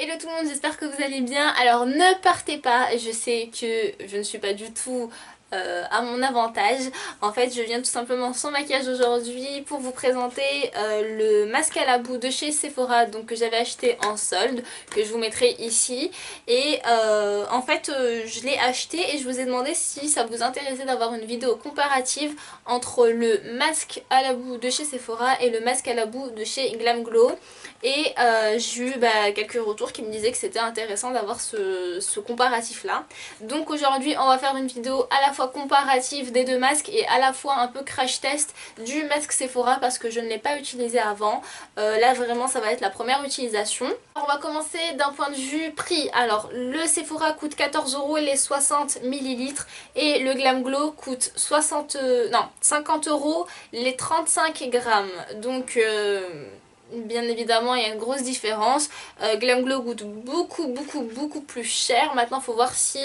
Hello tout le monde, j'espère que vous allez bien. Alors ne partez pas, je sais que je ne suis pas du tout à mon avantage. En fait je viens tout simplement sans maquillage aujourd'hui pour vous présenter le masque à la boue de chez Sephora, donc que j'avais acheté en solde, que je vous mettrai ici. Et en fait je l'ai acheté et je vous ai demandé si ça vous intéressait d'avoir une vidéo comparative entre le masque à la boue de chez Sephora et le masque à la boue de chez Glam Glow. Et j'ai eu quelques retours qui me disaient que c'était intéressant d'avoir ce comparatif là. Donc aujourd'hui on va faire une vidéo à la fois comparative des deux masques et à la fois un peu crash test du masque Sephora parce que je ne l'ai pas utilisé avant. Là vraiment ça va être la première utilisation. On va commencer d'un point de vue prix. Alors le Sephora coûte 14 € les 60 ml et le Glam Glow coûte 50 € les 35 grammes. Donc bien évidemment il y a une grosse différence. Glam Glow coûte beaucoup plus cher. Maintenant il faut voir si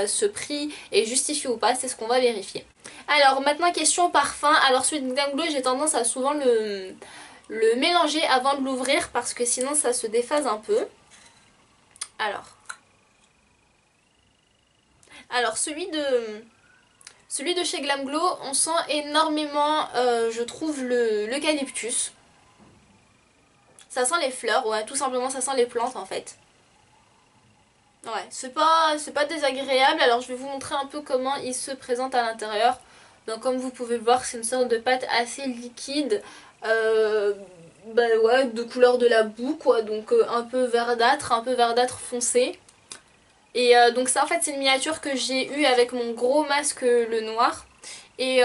ce prix est justifié ou pas, c'est ce qu'on va vérifier. Alors maintenant question parfum. Alors celui de Glam Glow j'ai tendance à souvent le mélanger avant de l'ouvrir parce que sinon ça se déphase un peu. Alors celui de chez Glam Glow on sent énormément je trouve l'eucalyptus. Ça sent les fleurs, ouais, tout simplement ça sent les plantes en fait. Ouais, c'est pas désagréable. Alors je vais vous montrer un peu comment il se présente à l'intérieur. Donc comme vous pouvez le voir, c'est une sorte de pâte assez liquide. Ouais, de couleur de la boue quoi, donc un peu verdâtre foncé. Et donc ça en fait c'est une miniature que j'ai eue avec mon gros masque le noir. Et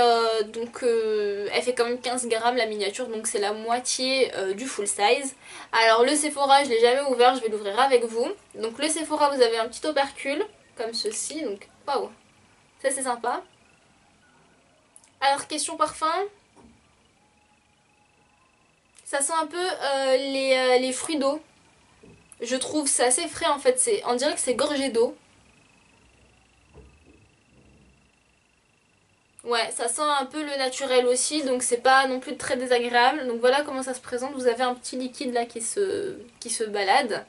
donc elle fait quand même 15 grammes la miniature, donc c'est la moitié du full size. Alors le Sephora je l'ai jamais ouvert, je vais l'ouvrir avec vous. Donc le Sephora vous avez un petit opercule comme ceci, donc waouh, ça c'est sympa. Alors question parfum, ça sent un peu les fruits d'eau. Je trouve c'est assez frais en fait, on dirait que c'est gorgé d'eau. Ouais, ça sent un peu le naturel aussi, donc c'est pas non plus très désagréable. Donc voilà comment ça se présente, vous avez un petit liquide là qui se balade.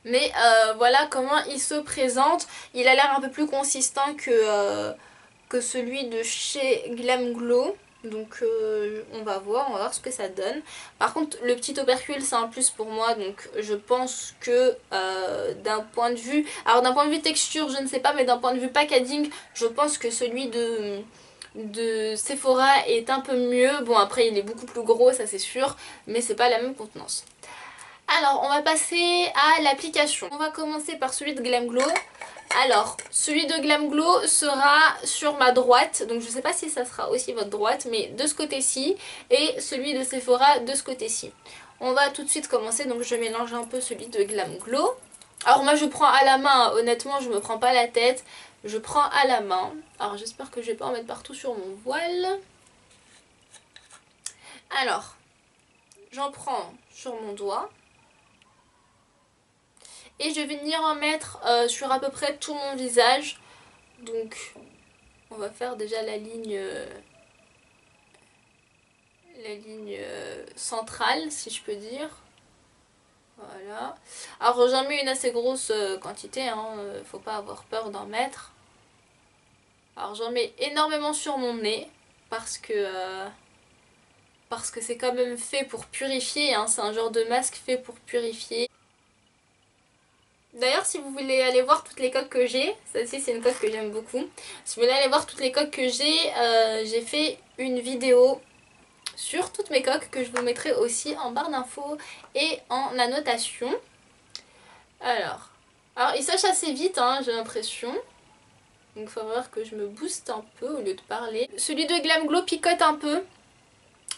Mais voilà comment il se présente. Il a l'air un peu plus consistant que celui de chez Glam Glow. Donc on va voir ce que ça donne. Par contre le petit opercule c'est un plus pour moi, donc je pense que d'un point de vue... Alors d'un point de vue texture je ne sais pas, mais d'un point de vue packaging je pense que celui de Sephora est un peu mieux. Bon après il est beaucoup plus gros ça c'est sûr, mais c'est pas la même contenance. Alors on va passer à l'application. On va commencer par celui de Glam Glow. Alors celui de Glam Glow sera sur ma droite, donc je sais pas si ça sera aussi votre droite, mais de ce côté-ci, et celui de Sephora de ce côté-ci. On va tout de suite commencer, donc je mélange un peu celui de Glam Glow. Alors moi je prends à la main, honnêtement je me prends pas la tête, je prends à la main. Alors j'espère que je vais pas en mettre partout sur mon voile. Alors j'en prends sur mon doigt. Et je vais venir en mettre sur à peu près tout mon visage. Donc on va faire déjà la ligne centrale si je peux dire. Voilà. Alors j'en mets une assez grosse quantité, hein, faut pas avoir peur d'en mettre. Alors j'en mets énormément sur mon nez parce que c'est quand même fait pour purifier, hein, c'est un genre de masque fait pour purifier. D'ailleurs si vous voulez aller voir toutes les coques que j'ai, ça aussi c'est une coque que j'aime beaucoup. Si vous voulez aller voir toutes les coques que j'ai fait une vidéo sur toutes mes coques que je vous mettrai aussi en barre d'infos et en annotation. Alors il sèche assez vite, hein, j'ai l'impression. Donc il faut voir que je me booste un peu au lieu de parler. Celui de Glam Glow picote un peu.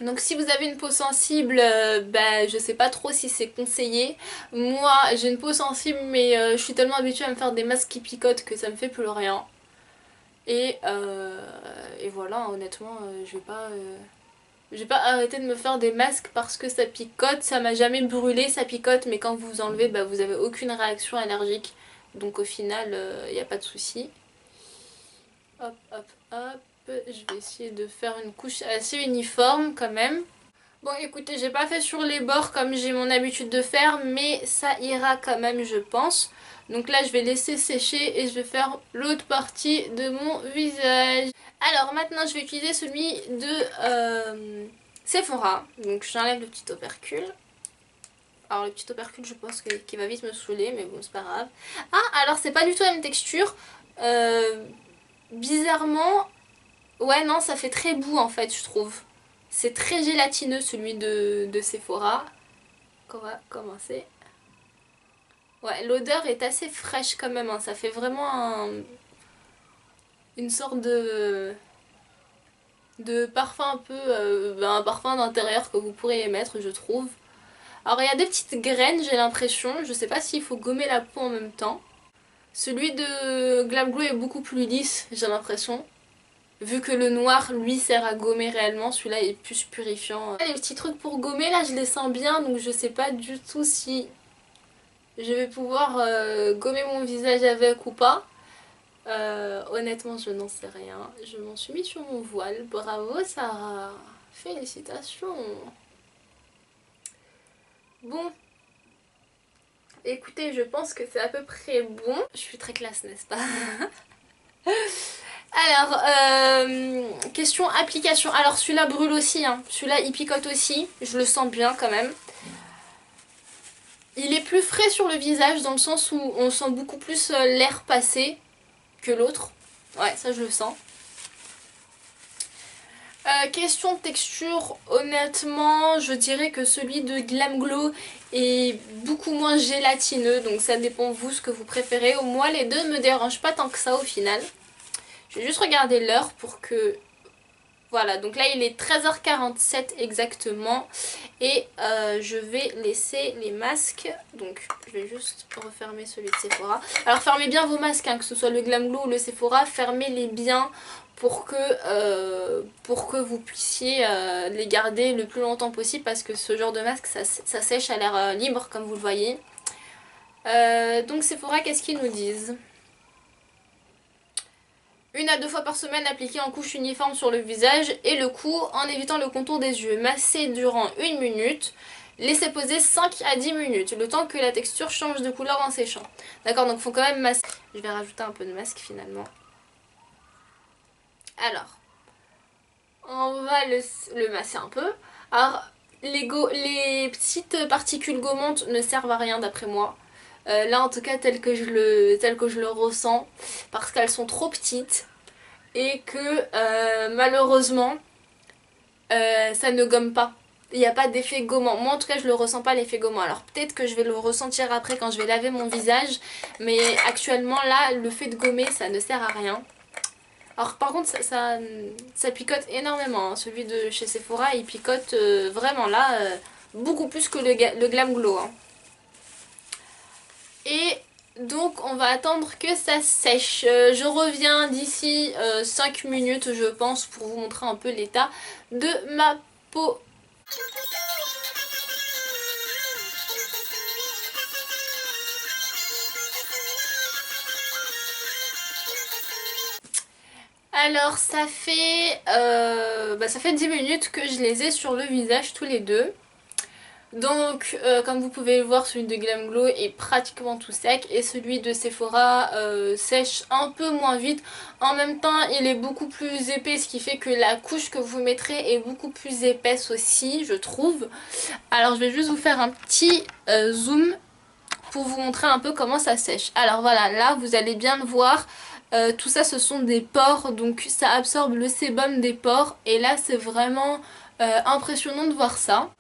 Donc si vous avez une peau sensible, je sais pas trop si c'est conseillé. Moi j'ai une peau sensible mais je suis tellement habituée à me faire des masques qui picotent que ça me fait plus rien. Et voilà, honnêtement je vais pas arrêter de me faire des masques parce que ça picote. Ça m'a jamais brûlé, ça picote, mais quand vous enlevez vous avez aucune réaction allergique. Donc au final il n'y a pas de souci. Hop hop hop. Je vais essayer de faire une couche assez uniforme quand même. Bon écoutez, j'ai pas fait sur les bords comme j'ai mon habitude de faire, mais ça ira quand même je pense. Donc là je vais laisser sécher et je vais faire l'autre partie de mon visage. Alors maintenant je vais utiliser celui de Sephora. Donc j'enlève le petit opercule. Alors le petit opercule je pense qu'il va vite me saouler, mais bon c'est pas grave. Ah alors c'est pas du tout la même texture. Bizarrement, ouais non ça fait très bout en fait je trouve. C'est très gélatineux celui de Sephora. On va commencer. Ouais, l'odeur est assez fraîche quand même, hein. Ça fait vraiment une sorte de parfum un peu, un parfum d'intérieur que vous pourriez mettre je trouve. Alors il y a des petites graines j'ai l'impression, je sais pas s'il faut gommer la peau en même temps. Celui de Glam Glow est beaucoup plus lisse j'ai l'impression. Vu que le noir lui sert à gommer réellement, celui-là est plus purifiant. Les petits trucs pour gommer là je les sens bien donc je sais pas du tout si je vais pouvoir gommer mon visage avec ou pas. Honnêtement je n'en sais rien. Je m'en suis mis sur mon voile. Bravo Sarah. Félicitations. Bon. Écoutez je pense que c'est à peu près bon. Je suis très classe n'est-ce pas? Alors, question application. Alors celui-là brûle aussi, hein. Celui-là il picote aussi. Je le sens bien quand même. Il est plus frais sur le visage dans le sens où on sent beaucoup plus l'air passer que l'autre. Ouais, ça je le sens. Question de texture, honnêtement, je dirais que celui de Glam Glow est beaucoup moins gélatineux. Donc ça dépend vous ce que vous préférez. Moi les deux me dérangent pas tant que ça au final. Je vais juste regarder l'heure pour que... Voilà, donc là il est 13h47 exactement. Et je vais laisser les masques. Donc je vais juste refermer celui de Sephora. Alors fermez bien vos masques, hein, que ce soit le Glam Glow ou le Sephora. Fermez-les bien pour que vous puissiez les garder le plus longtemps possible. Parce que ce genre de masque ça sèche à l'air libre comme vous le voyez. Donc Sephora, qu'est-ce qu'ils nous disent ? 1 à 2 fois par semaine appliqué en couche uniforme sur le visage et le cou en évitant le contour des yeux. Masser durant 1 minute. Laissez poser 5 à 10 minutes, le temps que la texture change de couleur en séchant. D'accord, donc il faut quand même masser. Je vais rajouter un peu de masque finalement. Alors, on va le masser un peu. Alors, les petites particules gommantes ne servent à rien d'après moi. Là en tout cas tel que je le ressens, parce qu'elles sont trop petites et que malheureusement ça ne gomme pas. Il n'y a pas d'effet gommant. Moi en tout cas je le ressens pas l'effet gommant. Alors peut-être que je vais le ressentir après quand je vais laver mon visage, mais actuellement là le fait de gommer ça ne sert à rien. Alors par contre ça picote énormément, hein. Celui de chez Sephora il picote vraiment là beaucoup plus que le Glam Glow, hein. Et donc on va attendre que ça sèche. Je reviens d'ici 5 minutes je pense pour vous montrer un peu l'état de ma peau. Alors ça fait 10 minutes que je les ai sur le visage tous les deux. Donc comme vous pouvez le voir celui de Glam Glow est pratiquement tout sec et celui de Sephora sèche un peu moins vite. En même temps il est beaucoup plus épais, ce qui fait que la couche que vous mettrez est beaucoup plus épaisse aussi je trouve. Alors je vais juste vous faire un petit zoom pour vous montrer un peu comment ça sèche. Alors voilà, là vous allez bien le voir. Tout ça ce sont des pores, donc ça absorbe le sébum des pores et là c'est vraiment impressionnant de voir ça.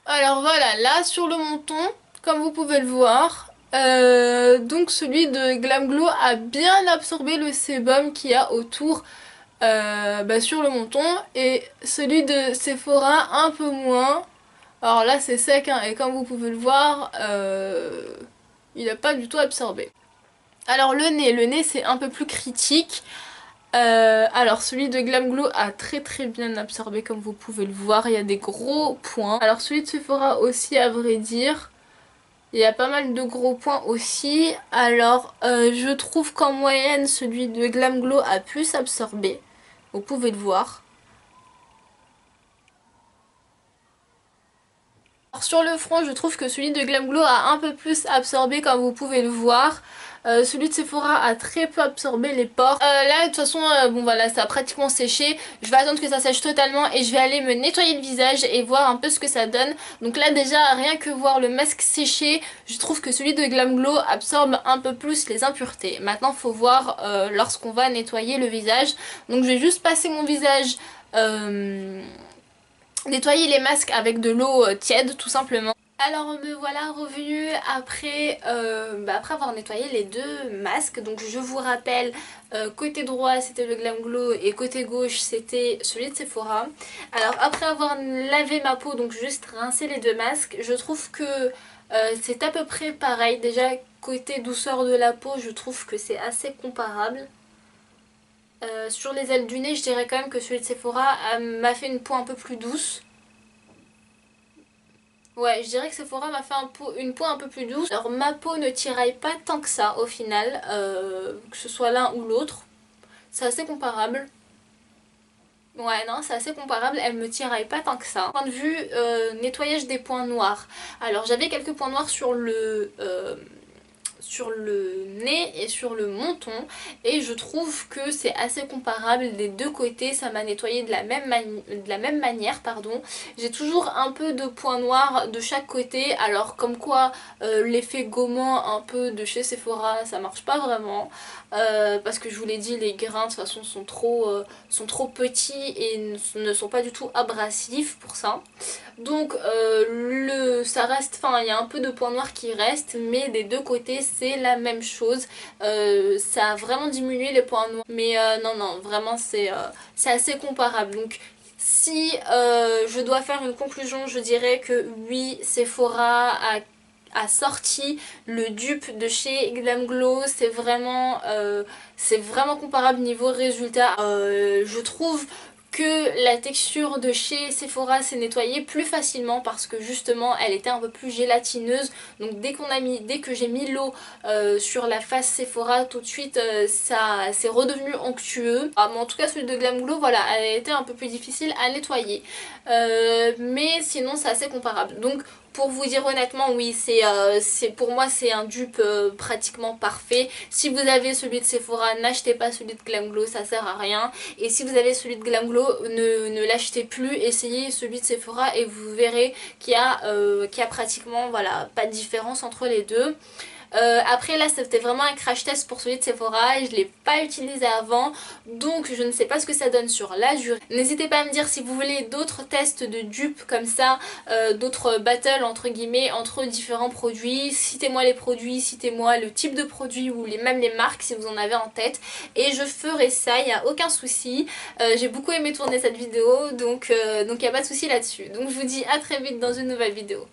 Alors voilà, là sur le menton, comme vous pouvez le voir, donc celui de Glam Glow a bien absorbé le sébum qu'il y a autour sur le menton et celui de Sephora un peu moins. Alors là c'est sec, hein, et comme vous pouvez le voir, il n'a pas du tout absorbé. Alors le nez c'est un peu plus critique. Alors celui de Glam Glow a très bien absorbé comme vous pouvez le voir, il y a des gros points. Alors celui de Sephora aussi à vrai dire, il y a pas mal de gros points aussi. Alors je trouve qu'en moyenne celui de Glam Glow a plus absorbé, vous pouvez le voir. Alors, sur le front, je trouve que celui de Glam Glow a un peu plus absorbé comme vous pouvez le voir. Celui de Sephora a très peu absorbé les pores. Là de toute façon bon voilà, ça a pratiquement séché. Je vais attendre que ça sèche totalement et je vais aller me nettoyer le visage et voir un peu ce que ça donne. Donc là déjà rien que voir le masque séché, je trouve que celui de Glam Glow absorbe un peu plus les impuretés. Maintenant faut voir lorsqu'on va nettoyer le visage. Donc je vais juste passer mon visage, nettoyer les masques avec de l'eau tiède tout simplement. Alors me voilà revenue après avoir nettoyé les deux masques. Donc je vous rappelle, côté droit c'était le Glam Glow et côté gauche c'était celui de Sephora. Alors après avoir lavé ma peau, donc juste rincé les deux masques, je trouve que c'est à peu près pareil. Déjà côté douceur de la peau, je trouve que c'est assez comparable. Sur les ailes du nez, je dirais quand même que celui de Sephora m'a fait une peau un peu plus douce. Ouais, je dirais que Sephora m'a fait une peau un peu plus douce. Alors ma peau ne tiraille pas tant que ça au final, que ce soit l'un ou l'autre. C'est assez comparable. Ouais, non, c'est assez comparable, elle me tiraille pas tant que ça. Point de vue nettoyage des points noirs. Alors j'avais quelques points noirs sur le nez et sur le menton et je trouve que c'est assez comparable des deux côtés. Ça m'a nettoyé de la même manière, pardon. J'ai toujours un peu de points noirs de chaque côté, alors comme quoi l'effet gommant un peu de chez Sephora ça marche pas vraiment, parce que je vous l'ai dit, les grains de toute façon sont trop petits et ne sont pas du tout abrasifs pour ça. Donc ça reste, enfin il y a un peu de points noirs qui restent, mais des deux côtés c'est la même chose. Ça a vraiment diminué les points noirs, mais non vraiment c'est assez comparable. Donc si je dois faire une conclusion, je dirais que oui, Sephora a sorti le dupe de chez Glam Glow. C'est vraiment comparable niveau résultat. Je trouve que la texture de chez Sephora s'est nettoyée plus facilement parce que justement elle était un peu plus gélatineuse. Donc dès que j'ai mis l'eau sur la face Sephora, tout de suite ça c'est redevenu onctueux. Ah, mais en tout cas celui de Glam Glow, voilà, elle a été un peu plus difficile à nettoyer. Mais sinon c'est assez comparable. Donc pour vous dire honnêtement, oui, pour moi c'est un dupe pratiquement parfait. Si vous avez celui de Sephora, n'achetez pas celui de Glam Glow, ça sert à rien. Et si vous avez celui de Glam Glow, ne l'achetez plus, essayez celui de Sephora et vous verrez qu'il y a pratiquement, voilà, pas de différence entre les deux. Après là c'était vraiment un crash test pour celui de Sephora, je l'ai pas utilisé avant donc je ne sais pas ce que ça donne sur la durée. N'hésitez pas à me dire si vous voulez d'autres tests de dupes comme ça, d'autres battles entre guillemets entre différents produits. Citez-moi les produits, citez-moi le type de produit ou même les marques si vous en avez en tête et je ferai ça, il n'y a aucun souci. J'ai beaucoup aimé tourner cette vidéo donc il n'y a pas de souci là-dessus. Donc je vous dis à très vite dans une nouvelle vidéo.